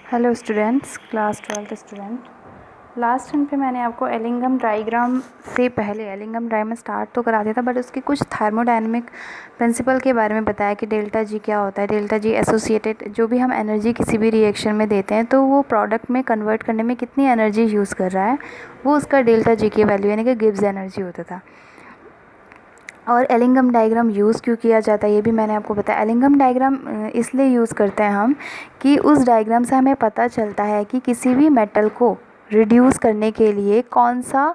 Hello students, class 12th student. Last time पे मैंने आपको एलिंगम डायग्राम से पहले एलिंगम डायग्राम स्टार्ट तो करा दिया था, बट उसकी कुछ थर्मोडायनेमिक प्रिंसिपल के बारे में बताया कि डेल्टा जी क्या होता है। डेल्टा जी एसोसिएटेड, जो भी हम एनर्जी किसी भी रिएक्शन में देते हैं तो वो प्रोडक्ट में कन्वर्ट करने में कितनी एनर्जी यूज़ कर रहा है, वो उसका डेल्टा जी की वैल्यू यानी कि गिब्स एनर्जी होता था। और एलिंगम डायग्राम यूज़ क्यों किया जाता है ये भी मैंने आपको बताया। एलिंगम डायग्राम इसलिए यूज़ करते हैं हम कि उस डायग्राम से हमें पता चलता है कि किसी भी मेटल को रिड्यूस करने के लिए कौन सा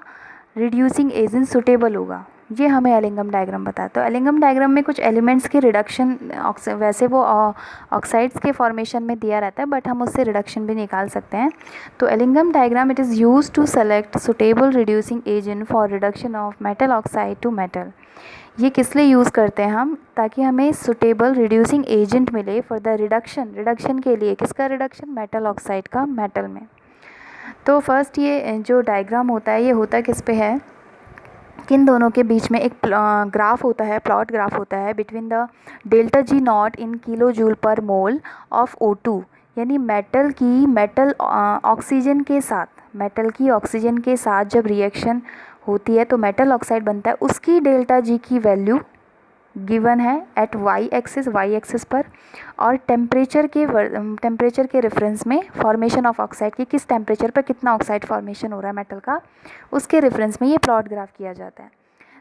रिड्यूसिंग एजेंट सुटेबल होगा, ये हमें एलिंगम डायग्राम बताता है। तो एलिंगम डायग्राम में कुछ एलिमेंट्स की रिडक्शन, वैसे वो ऑक्साइड्स के फॉर्मेशन में दिया रहता है, बट हम उससे रिडक्शन भी निकाल सकते हैं। तो Ellingham diagram it is use to select suitable reducing agent for reduction of metal oxide to metal. ये किस लिए यूज़ करते हैं हम, ताकि हमें सुटेबल रिड्यूसिंग एजेंट मिले फॉर द रिडक्शन के लिए। किसका रिडक्शन? मेटल ऑक्साइड का मेटल में। तो फर्स्ट ये जो डायग्राम होता है ये होता किस पे है, किन दोनों के बीच में एक ग्राफ होता है, प्लॉट ग्राफ होता है between the delta G not in kilo joule पर मोल ऑफ O2, यानी मेटल ऑक्सीजन के साथ जब रिएक्शन होती है तो मेटल ऑक्साइड बनता है, उसकी डेल्टा जी की वैल्यू गिवन है एट वाई एक्सिस पर, और टेम्परेचर के रेफरेंस में फॉर्मेशन ऑफ ऑक्साइड की किस टेम्परेचर पर कितना ऑक्साइड फॉर्मेशन हो रहा है मेटल का, उसके रेफरेंस में ये प्लॉट ग्राफ किया जाता है।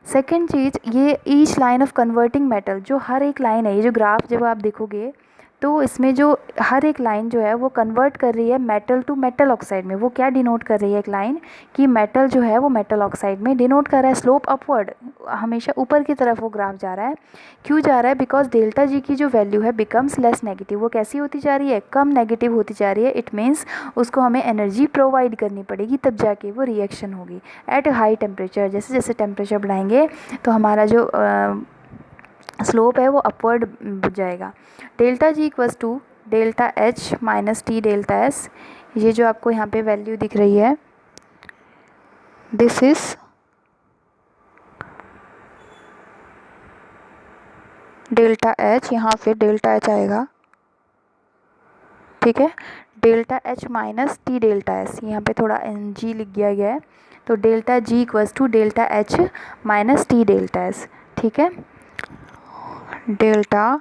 सेकेंड चीज़, ये each line of converting metal, जो हर एक लाइन है, ये जो ग्राफ जब आप देखोगे तो इसमें जो हर एक लाइन जो है वो कन्वर्ट कर रही है मेटल टू मेटल ऑक्साइड में। वो क्या डिनोट कर रही है एक लाइन, कि मेटल जो है वो मेटल ऑक्साइड में डिनोट कर रहा है। स्लोप अपवर्ड, हमेशा ऊपर की तरफ वो ग्राफ जा रहा है। क्यों जा रहा है? बिकॉज डेल्टा जी की जो वैल्यू है बिकम्स लेस नेगेटिव। वो कैसी होती जा रही है? कम नेगेटिव होती जा रही है। इट मीन्स उसको हमें एनर्जी प्रोवाइड करनी पड़ेगी, तब जाके वो रिएक्शन होगी एट हाई टेम्परेचर। जैसे जैसे टेम्परेचर बढ़ाएंगे तो हमारा जो स्लोप है वो अपवर्ड जाएगा। Delta G equals to delta H minus T delta S. ये जो आपको यहाँ पे वैल्यू दिख रही है, दिस इज डेल्टा एच, यहाँ पे डेल्टा एच आएगा, ठीक है। Delta H minus T delta S, यहाँ पे थोड़ा जी लिख दिया गया है। तो delta G equals to delta H minus T delta S, ठीक है। Delta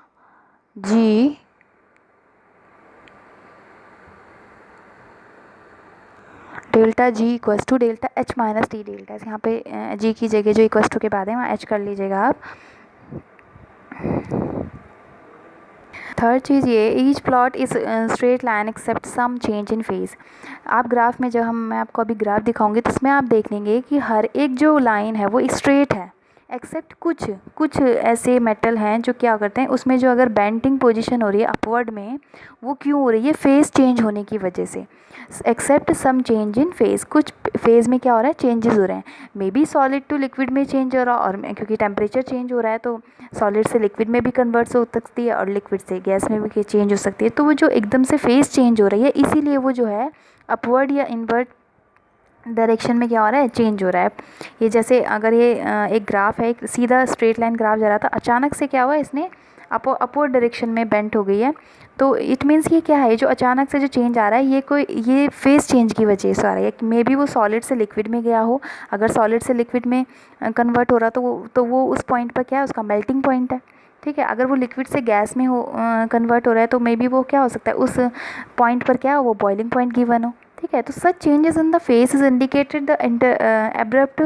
G equals to delta H minus T delta S. यहाँ पे जी की जगह जो इक्वल्स टू के बाद है वहाँ एच कर लीजिएगा आप। थर्ड चीज़ ये, each plot is straight line except some change in phase. आप ग्राफ में, जब मैं आपको अभी ग्राफ दिखाऊंगी तो इसमें आप देख लेंगे कि हर एक जो लाइन है वो स्ट्रेट है, एक्सेप्ट कुछ ऐसे मेटल हैं जो क्या करते हैं, उसमें जो अगर बेंडिंग पोजीशन हो रही है अपवर्ड में, वो क्यों हो रही है? फेज़ चेंज होने की वजह से। Except some change in phase, कुछ फेज़ में क्या हो रहा है? चेंजेस हो रहे हैं। Maybe solid to liquid में चेंज हो रहा है, और क्योंकि टेम्परेचर चेंज हो रहा है तो सॉलिड से लिक्विड में भी कन्वर्ट हो सकती है और लिक्विड से गैस में भी चेंज हो सकती है। तो वो जो एकदम से फेज़ चेंज हो रही है, इसीलिए वो जो है अपवर्ड या इनवर्ट डायरेक्शन में क्या हो रहा है? चेंज हो रहा है। ये जैसे अगर ये एक ग्राफ है, एक सीधा स्ट्रेट लाइन ग्राफ जा रहा था, अचानक से क्या हुआ, इसने अपवर्ड डायरेक्शन में बेंट हो गई है। तो इट मीन्स ये क्या है, जो अचानक से जो चेंज आ रहा है ये फेज़ चेंज की वजह से आ रहा है। मे बी वो सॉलिड से लिक्विड में गया हो, अगर सॉलिड से लिक्विड में कन्वर्ट हो रहा तो वो उस पॉइंट पर क्या है, उसका मेल्टिंग पॉइंट है, ठीक है। अगर वो लिक्विड से गैस में हो कन्वर्ट हो रहा है तो मे बी वो क्या हो सकता है, उस पॉइंट पर क्या हो, वो बॉइलिंग पॉइंट गिवन हो, ठीक है। तो such changes in the face is indicated the abrupt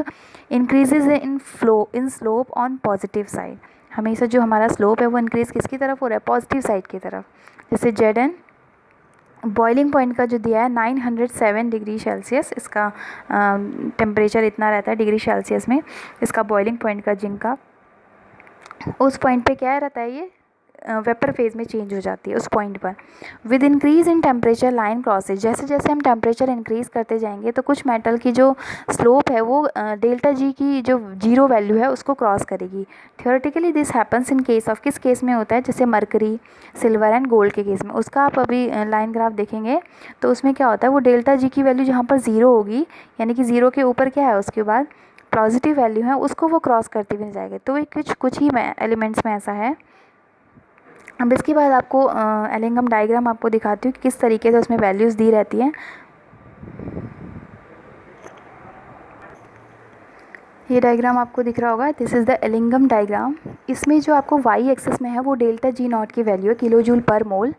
increases in slope on positive side. हमेशा जो हमारा स्लोप है वो इंक्रीज किसकी तरफ हो रहा है? पॉजिटिव साइड की तरफ। जैसे जेड एन बॉइलिंग पॉइंट का जो दिया है 907 डिग्री सेल्सियस, इसका टेम्परेचर इतना रहता है डिग्री सेल्सियस में, इसका बॉइलिंग पॉइंट का जिंक का, उस पॉइंट पे क्या रहता है, ये वेपर फेज में चेंज हो जाती है उस पॉइंट पर। With increase in temperature line crosses, जैसे जैसे हम टेम्परेचर इंक्रीज़ करते जाएंगे तो कुछ मेटल की जो स्लोप है वो डेल्टा जी की जो जीरो वैल्यू है उसको क्रॉस करेगी। Theoretically this happens in case of, किस केस में होता है? जैसे मरकरी, सिल्वर एंड गोल्ड के केस में। उसका आप अभी लाइन ग्राफ देखेंगे तो उसमें क्या होता है, वो डेल्टा जी की वैल्यू जहाँ पर ज़ीरो होगी, यानी कि ज़ीरो के ऊपर क्या है उसके बाद पॉजिटिव वैल्यू है, उसको वो क्रॉस करते हुए जाएगा। तो ये कुछ ही एलिमेंट्स में ऐसा है अब इसके बाद आपको एलिंगम डायग्राम आपको दिखाती हूँ कि किस तरीके से उसमें वैल्यूज़ दी रहती हैं। ये डायग्राम आपको दिख रहा होगा, this is the Ellingham diagram. इसमें जो आपको वाई एक्सिस में है वो डेल्टा जी नॉट की वैल्यू है, किलो जूल पर मोल।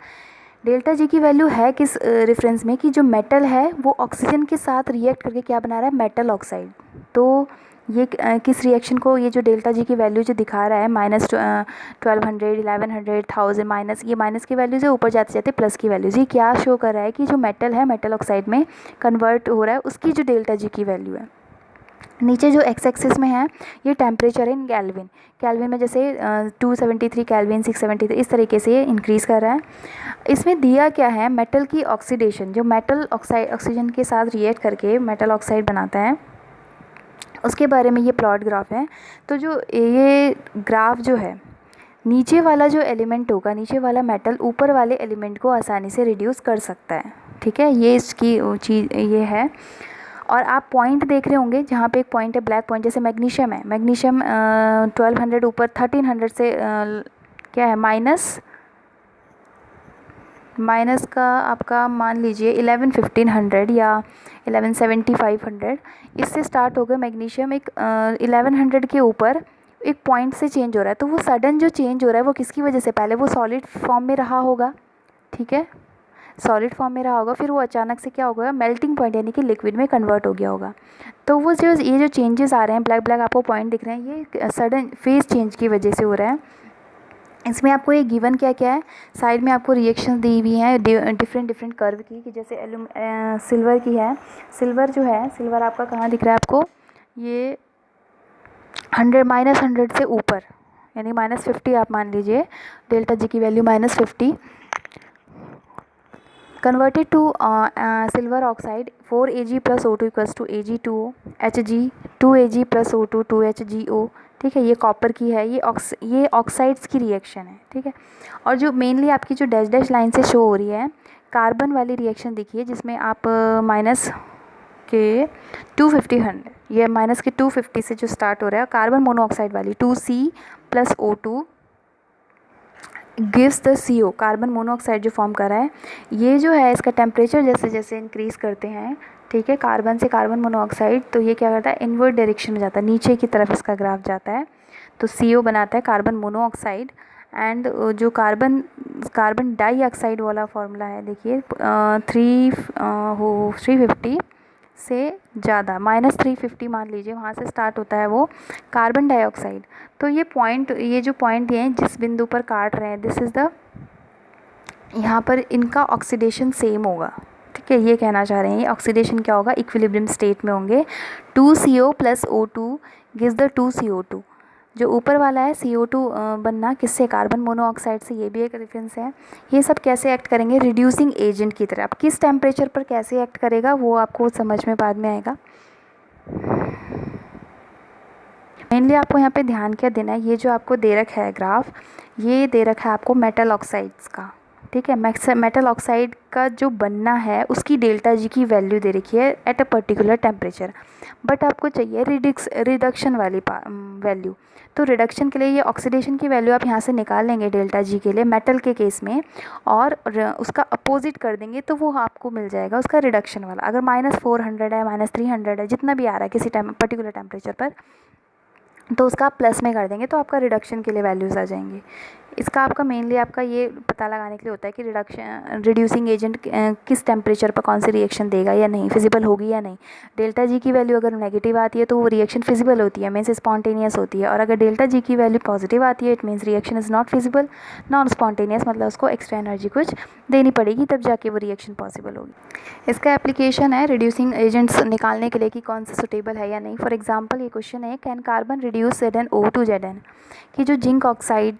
डेल्टा जी की वैल्यू है किस रेफरेंस में, कि जो मेटल है वो ऑक्सीजन के साथ रिएक्ट करके क्या बना रहा है, मेटल ऑक्साइड। तो ये किस रिएक्शन को, ये जो डेल्टा जी की वैल्यू जो दिखा रहा है -1200, 1100, 1000 माइनस, ये माइनस की वैल्यूज़ है, ऊपर जाते जाते प्लस की वैल्यूज़, ये क्या शो कर रहा है कि जो मेटल है मेटल ऑक्साइड में कन्वर्ट हो रहा है, उसकी जो डेल्टा जी की वैल्यू है। नीचे जो एक्स एक्सिस में है ये टेम्परेचर इन केल्विन, केल्विन में जैसे 273 केल्विन, 673, इस तरीके से ये इंक्रीज़ कर रहा है। इसमें दिया क्या है, मेटल की ऑक्सीडेशन, जो मेटल ऑक्साइड ऑक्सीजन के साथ रिएक्ट करके मेटल ऑक्साइड बनाता है, उसके बारे में ये प्लॉट ग्राफ है। तो जो ये ग्राफ जो है, नीचे वाला जो एलिमेंट होगा, नीचे वाला मेटल ऊपर वाले एलिमेंट को आसानी से रिड्यूस कर सकता है, ठीक है, ये इसकी चीज़ ये है। और आप पॉइंट देख रहे होंगे, जहाँ पे एक पॉइंट है ब्लैक पॉइंट, जैसे मैग्नीशियम है, मैग्नीशियम 1200 ऊपर 1300 से क्या है माइनस का आपका मान लीजिए 1500 या 500, इससे स्टार्ट हो गया मैग्नीशियम, एक 1100 के ऊपर एक पॉइंट से चेंज हो रहा है। तो वो सडन जो चेंज हो रहा है वो किसकी वजह से, पहले वो सॉलिड फॉर्म में रहा होगा, ठीक है, सॉलिड फॉर्म में रहा होगा, फिर वो अचानक से क्या होगा, मेल्टिंग पॉइंट यानी कि लिक्विड में कन्वर्ट हो गया होगा। तो वो जो ये जो चेंजेस आ रहे हैं, ब्लैक ब्लैक आपको पॉइंट दिख रहे हैं, ये सडन फेज चेंज की वजह से हो रहा है। इसमें आपको ये गिवन क्या क्या है, साइड में आपको रिएक्शंस दी हुई हैं डिफरेंट डिफरेंट कर्व की, कि जैसे सिल्वर की है, सिल्वर जो है, सिल्वर आपका कहाँ दिख रहा है आपको, ये 100 से ऊपर, यानी -50 आप मान लीजिए, डेल्टा जी की value -50, converted to silver oxide 4Ag plus O2 equals to Ag2O, Hg 2Ag plus O2 2HgO, ठीक है, ये कॉपर की है, ये ऑक्साइड्स की रिएक्शन है, ठीक है। और जो मेनली आपकी जो डैश डैश लाइन से शो हो रही है, कार्बन वाली रिएक्शन देखिए, जिसमें आप माइनस के 250 ये माइनस के 250 से जो स्टार्ट हो रहा है, कार्बन मोनोऑक्साइड वाली 2C plus O2 gives the CO, carbon monoxide जो फॉर्म कर रहा है, ये जो है इसका टेम्परेचर जैसे जैसे इंक्रीज़ करते हैं, ठीक है, कार्बन से कार्बन मोनोऑक्साइड, तो ये क्या करता है, इनवर्ड डायरेक्शन में जाता है, नीचे की तरफ इसका ग्राफ जाता है, तो CO बनाता है कार्बन मोनोऑक्साइड। एंड जो कार्बन डाइऑक्साइड वाला फार्मूला है, देखिए 350 से ज़्यादा, -350 मान लीजिए, वहाँ से स्टार्ट होता है वो कार्बन डाइऑक्साइड। तो ये जो पॉइंट ये जिस बिंदु पर काट रहे हैं, दिस इज़ द, यहाँ पर इनका ऑक्सीडेशन सेम होगा, ठीक है, ये कहना चाह रहे हैं, ये ऑक्सीडेशन क्या होगा, इक्विलिब्रियम स्टेट में होंगे। 2CO plus O2 gives the 2CO2, जो ऊपर वाला है CO2 बनना किससे, कार्बन मोनोऑक्साइड से, ये भी एक रेफरेंस है। ये सब कैसे एक्ट करेंगे, रिड्यूसिंग एजेंट की तरह। अब किस टेम्परेचर पर कैसे एक्ट करेगा वो आपको समझ में बाद में आएगा। मेनली आपको यहाँ पे ध्यान क्या देना है, ये जो आपको दे रखा है ग्राफ, ये दे रखा है आपको मेटल ऑक्साइड्स का, ठीक है, मेटल ऑक्साइड का जो बनना है उसकी डेल्टा जी की वैल्यू दे रखी है at a particular temperature, but आपको चाहिए रिडक्शन वाली वैल्यू। तो रिडक्शन के लिए ये ऑक्सीडेशन की वैल्यू आप यहाँ से निकाल लेंगे डेल्टा जी के लिए मेटल के केस में, और उसका अपोजिट कर देंगे तो वो आपको मिल जाएगा उसका रिडक्शन वाला। अगर -400 है, -300 है, जितना भी आ रहा है किसी पर्टिकुलर टेम्परेचर पर, तो उसका आप प्लस में कर देंगे तो आपका रिडक्शन के लिए वैल्यूज़ आ जाएंगी। इसका आपका मेनली आपका ये पता लगाने के लिए होता है कि रिड्यूसिंग एजेंट किस टेम्परेचर पर कौन सी रिएक्शन देगा या नहीं, फिजिबल होगी या नहीं। डेल्टा जी की वैल्यू अगर नेगेटिव आती है तो वो रिएक्शन फिजिबल होती है, मीन्स स्पॉन्टेनियस होती है, और अगर डेल्टा जी की वैल्यू पॉजिटिव आती है, it means reaction is not feasible, non spontaneous, मतलब उसको एक्स्ट्रा एनर्जी कुछ देनी पड़ेगी तब जाके वो रिएक्शन पॉसिबल होगी। इसका एप्लीकेशन है रिड्यूसिंग एजेंट्स निकालने के लिए कि कौन सा सुटेबल है या नहीं। फॉर एग्जाम्पल ये क्वेश्चन है, can carbon reduce ZnO to Zn, कि जो जिंक ऑक्साइड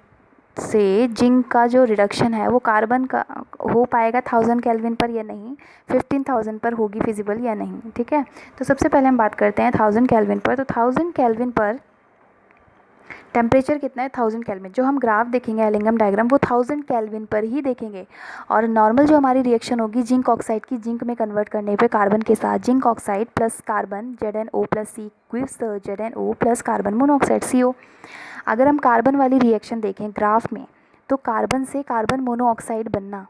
से जिंक का जो रिडक्शन है वो कार्बन का हो पाएगा 1000 केल्विन पर या नहीं, 15000 पर होगी फिजिबल या नहीं, ठीक है। तो सबसे पहले हम बात करते हैं 1000 केल्विन पर। तो 1000 केल्विन पर टेम्परेचर कितना है, 1000 केल्विन। जो हम ग्राफ देखेंगे एलिंगम डायग्राम वो 1000 केल्विन पर ही देखेंगे, और नॉर्मल जो हमारी रिएक्शन होगी जिंक ऑक्साइड की जिंक में कन्वर्ट करने पे कार्बन के साथ, zinc oxide plus carbon ZnO plus C gives ZnO plus carbon monoxide CO। अगर हम कार्बन वाली रिएक्शन देखें ग्राफ में, तो कार्बन से कार्बन मोनोऑक्साइड बनना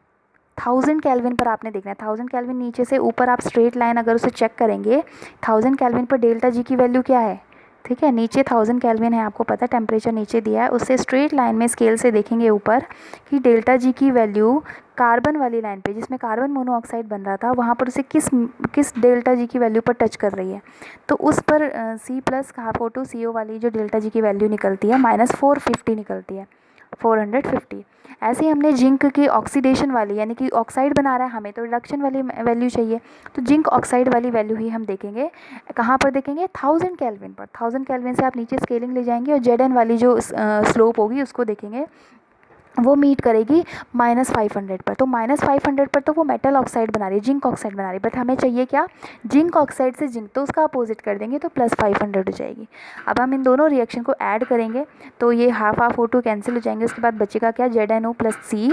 1000 केल्विन पर आपने देखना है। 1000 केल्विन नीचे से ऊपर आप स्ट्रेट लाइन अगर उसे चेक करेंगे 1000 केल्विन पर डेल्टा जी की वैल्यू क्या है, ठीक है, नीचे 1000 केल्विन है, आपको पता टेम्परेचर नीचे दिया है, उससे स्ट्रेट लाइन में स्केल से देखेंगे ऊपर कि डेल्टा जी की वैल्यू कार्बन वाली लाइन पे जिसमें कार्बन मोनोऑक्साइड बन रहा था वहाँ पर उसे किस डेल्टा जी की वैल्यू पर टच कर रही है, तो उस पर C प्लस H2CO वाली जो डेल्टा जी की वैल्यू निकलती है -450 निकलती है, 450। ऐसे ही हमने जिंक की ऑक्सीडेशन वाली यानी कि ऑक्साइड बना रहा है हमें तो रिडक्शन वाली वैल्यू चाहिए, तो जिंक ऑक्साइड वाली वैल्यू ही हम देखेंगे, कहाँ पर देखेंगे 1000 केल्विन पर। 1000 केल्विन से आप नीचे स्केलिंग ले जाएंगे और जेड एन वाली जो स्लोप होगी उसको देखेंगे, वो मीट करेगी -500 पर। तो -500 पर तो वो मेटल ऑक्साइड बना रही है, जिंक ऑक्साइड बना रही है, बट हमें चाहिए क्या, जिंक ऑक्साइड से जिंक, तो उसका अपोजिट कर देंगे तो +500 हो जाएगी। अब हम इन दोनों रिएक्शन को ऐड करेंगे तो ये हाफ हाफ O2 कैंसिल हो जाएंगे, उसके बाद बचेगा क्या, ZnO + C,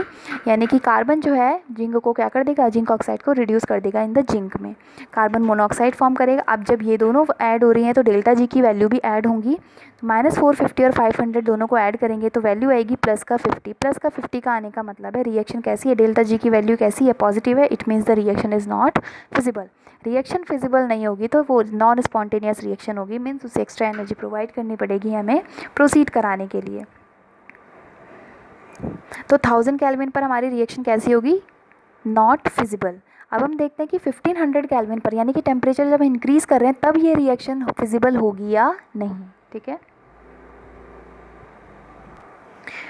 यानी कि कार्बन जो है जिंक को क्या कर देगा, जिंक ऑक्साइड को रिड्यूस कर देगा इन द जिंक में, कार्बन मोनोऑक्साइड फॉर्म करेगा। अब जब ये दोनों ऐड हो रही हैं तो डेल्टा जी की वैल्यू भी ऐड होंगी, -450 और 500 दोनों को ऐड करेंगे तो वैल्यू आएगी +50। +50 का आने का मतलब है रिएक्शन कैसी है, डेल्टा जी की वैल्यू कैसी है, पॉजिटिव है, it means the reaction is not feasible. Reaction feasible नहीं होगी तो वो नॉन स्पॉन्टेनियस रिएक्शन होगी, मीन्स उसे एक्स्ट्रा एनर्जी प्रोवाइड करनी पड़ेगी हमें प्रोसीड कराने के लिए। तो 1000 केल्विन पर हमारी रिएक्शन कैसी होगी, नॉट फिजिबल। अब हम देखते हैं कि 1500 केल्विन पर यानी कि टेम्परेचर जब इंक्रीज़ कर रहे हैं तब ये रिएक्शन फिजिबल होगी या नहीं, ठीक है।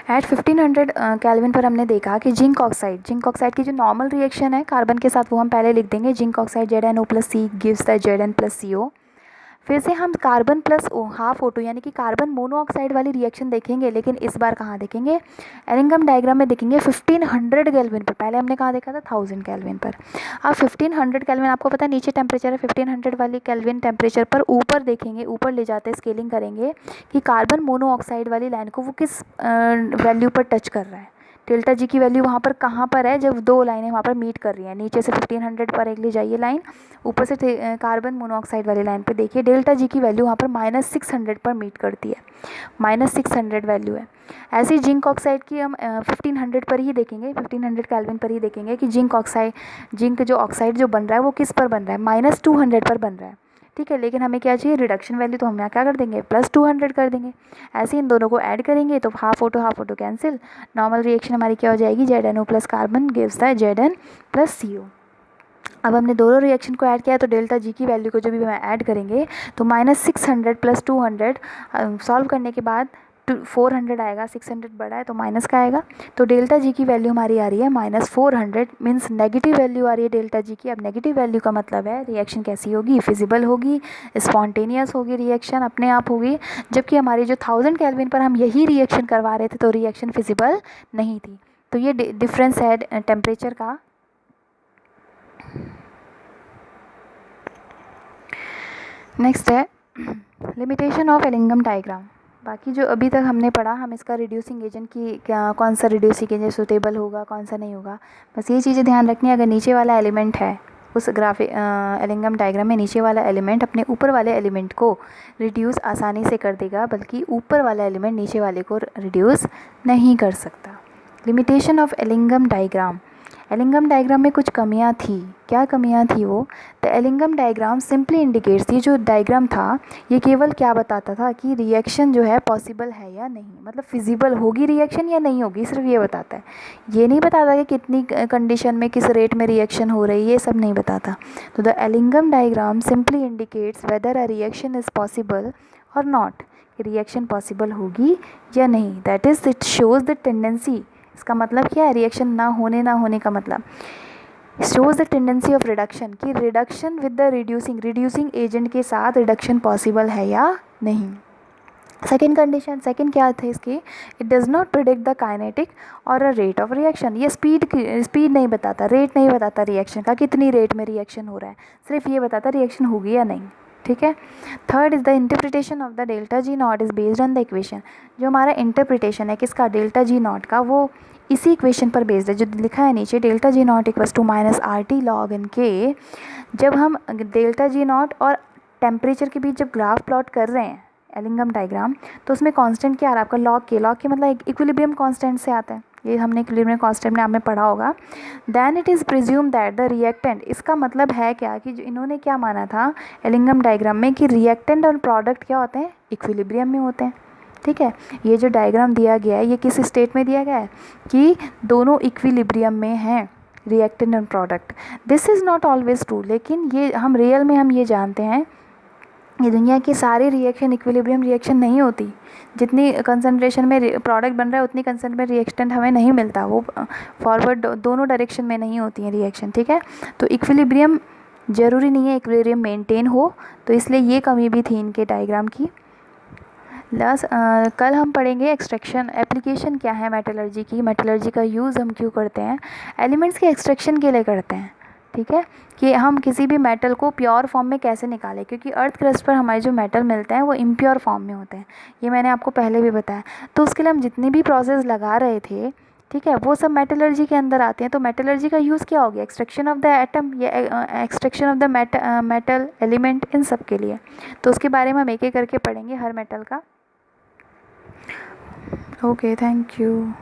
एट 1500 केल्विन पर हमने देखा कि जिंक ऑक्साइड की जो नॉर्मल रिएक्शन है कार्बन के साथ वो हम पहले लिख देंगे, zinc oxide ZnO + C gives the Zn + CO। फिर से हम कार्बन प्लस हाफ O2 यानी कि कार्बन मोनोऑक्साइड वाली रिएक्शन देखेंगे, लेकिन इस बार कहाँ देखेंगे, एलिंगम डायग्राम में देखेंगे 1500 केल्विन पर। पहले हमने कहाँ देखा था, 1000 केल्विन पर। अब 1500 केल्विन आपको पता है नीचे टेम्परेचर है, 1500 वाली केल्विन टेम्परेचर पर ऊपर देखेंगे, ऊपर ले जाते स्केलिंग करेंगे कि कार्बन मोनोऑक्साइड वाली लाइन को वो किस वैल्यू पर टच कर रहा है, डेल्टा जी की वैल्यू वहाँ पर कहाँ पर है, जब दो लाइनें वहाँ पर मीट कर रही हैं, नीचे से 1500 पर एक ले जाइए लाइन, ऊपर से कार्बन मोनोऑक्साइड वाली लाइन पे देखिए डेल्टा जी की वैल्यू वहाँ पर -600 पर मीट करती है, -600 वैल्यू है। ऐसे ही जिंक ऑक्साइड की हम 1500 पर ही देखेंगे, 1500 केल्विन पर ही देखेंगे कि जिंक जो ऑक्साइड जो बन रहा है वो किस पर बन रहा है, -200 पर बन रहा है, ठीक है। लेकिन हमें क्या चाहिए, रिडक्शन वैल्यू, तो हम यहाँ क्या कर देंगे, +200 कर देंगे। ऐसे इन दोनों को ऐड करेंगे तो half O2 cancel, normal reaction हमारी क्या हो जाएगी, ZnO + carbon gives the Zn + CO। अब हमने दोनों रिएक्शन को ऐड किया तो डेल्टा जी की वैल्यू को जो भी हम ऐड करेंगे तो -600 + 200 सॉल्व करने के बाद 400 आएगा, 600 बड़ा है तो माइनस का आएगा, तो डेल्टा जी की वैल्यू हमारी आ रही है -400, मीन्स नेगेटिव वैल्यू आ रही है डेल्टा जी की। अब नेगेटिव वैल्यू का मतलब है रिएक्शन कैसी होगी, फिजिबल होगी, स्पॉन्टेनियस होगी, रिएक्शन अपने आप होगी, जबकि हमारी जो 1000 केल्विन पर हम यही रिएक्शन करवा रहे थे तो रिएक्शन फिजिबल नहीं थी। तो ये डिफरेंस है टेम्परेचर का। नेक्स्ट है लिमिटेशन ऑफ एलिंगम डायग्राम। बाकी जो अभी तक हमने पढ़ा, हम इसका रिड्यूसिंग एजेंट की क्या, कौन सा रिड्यूसिंग एजेंट सूटेबल होगा, कौन सा नहीं होगा, बस ये चीज़ें ध्यान रखनी है। अगर नीचे वाला एलिमेंट है उस एलिंगम डायग्राम में नीचे वाला एलिमेंट अपने ऊपर वाले एलिमेंट को रिड्यूस आसानी से कर देगा, बल्कि ऊपर वाला एलिमेंट नीचे वाले को रिड्यूस नहीं कर सकता। Limitation of Ellingham diagram, Ellingham diagram में कुछ कमियां थी। क्या कमियां थी वो, the Ellingham diagram simply indicates, ये जो डायग्राम था ये केवल क्या बताता था कि रिएक्शन जो है पॉसिबल है या नहीं, मतलब फिजिबल होगी रिएक्शन या नहीं होगी, सिर्फ ये बताता है। ये नहीं बताता कि कितनी कंडीशन में किस रेट में रिएक्शन हो रही है, ये सब नहीं बताता। तो the Ellingham diagram simply indicates whether a reaction is possible और नॉट, रिएक्शन पॉसिबल होगी या नहीं, that is it shows the tendency. इसका मतलब क्या है, रिएक्शन ना होने का मतलब shows the tendency of reduction, कि reduction with the reducing agent के साथ रिडक्शन पॉसिबल है या नहीं। सेकेंड कंडीशन, सेकेंड क्या थे इसकी, it does not predict the kinetic और अ रेट ऑफ रिएक्शन, ये स्पीड नहीं बताता, रेट नहीं बताता रिएक्शन का, कितनी रेट में रिएक्शन हो रहा है, सिर्फ ये बताता रिएक्शन होगी या नहीं, ठीक है। Third is the interpretation of the delta G not is based on the equation, जो हमारा इंटरप्रिटेशन है किसका, डेल्टा जी नॉट का, वो इसी इक्वेशन पर बेस्ड है जो लिखा है नीचे, delta G not = -RT log K। जब हम डेल्टा जी नॉट और टेम्परेचर के बीच जब ग्राफ प्लॉट कर रहे हैं एलिंगम डायग्राम, तो उसमें कांस्टेंट क्या आ रहा है आपका, log K मतलब इक्विलिब्रियम कांस्टेंट से आता है, ये हमने इक्विलिब्रियम कांस्टेंट में आपने पढ़ा होगा। Then it is presume that the reactant, इसका मतलब है क्या कि जो इन्होंने क्या माना था एलिंगम डायग्राम में कि रिएक्टेंट और प्रोडक्ट क्या होते हैं, इक्विलिब्रियम में होते हैं। ठीक है, ये जो डायग्राम दिया गया है ये किस स्टेट में दिया गया है कि दोनों इक्विलिब्रियम में हैं, reactant and product. This is not always true, लेकिन ये हम रियल में हम ये जानते हैं ये दुनिया की सारी रिएक्शन इक्विलिब्रियम रिएक्शन नहीं होती। जितनी कंसंट्रेशन में प्रोडक्ट बन रहा है उतनी कंसंट्रेशन में रिएक्टेंट हमें नहीं मिलता, वो फॉरवर्ड दोनों डायरेक्शन में नहीं होती है रिएक्शन। ठीक है, तो इक्विलिब्रियम ज़रूरी नहीं है इक्विलिब्रियम मेंटेन हो, तो इसलिए ये कमी भी थी इनके डायग्राम की। कल हम पढ़ेंगे एक्सट्रैक्शन, एप्लीकेशन क्या है मेटलर्जी की, मेटलर्जी का यूज़ हम क्यों करते हैं, एलिमेंट्स के एक्सट्रैक्शन के लिए करते हैं। ठीक है, कि हम किसी भी मेटल को प्योर फॉर्म में कैसे निकालें, क्योंकि अर्थ क्रस्ट पर हमारे जो मेटल मिलते हैं वो इम्प्योर फॉर्म में होते हैं, ये मैंने आपको पहले भी बताया। तो उसके लिए हम जितनी भी प्रोसेस लगा रहे थे, ठीक है, वो सब मेटलर्जी के अंदर आते हैं। तो मेटलर्जी का यूज़ क्या हो गया, एक्सट्रैक्शन ऑफ द एटम या extraction of the metal element, इन सब के लिए। तो उसके बारे में हम एक एक करके पढ़ेंगे हर मेटल का। Okay, thank you.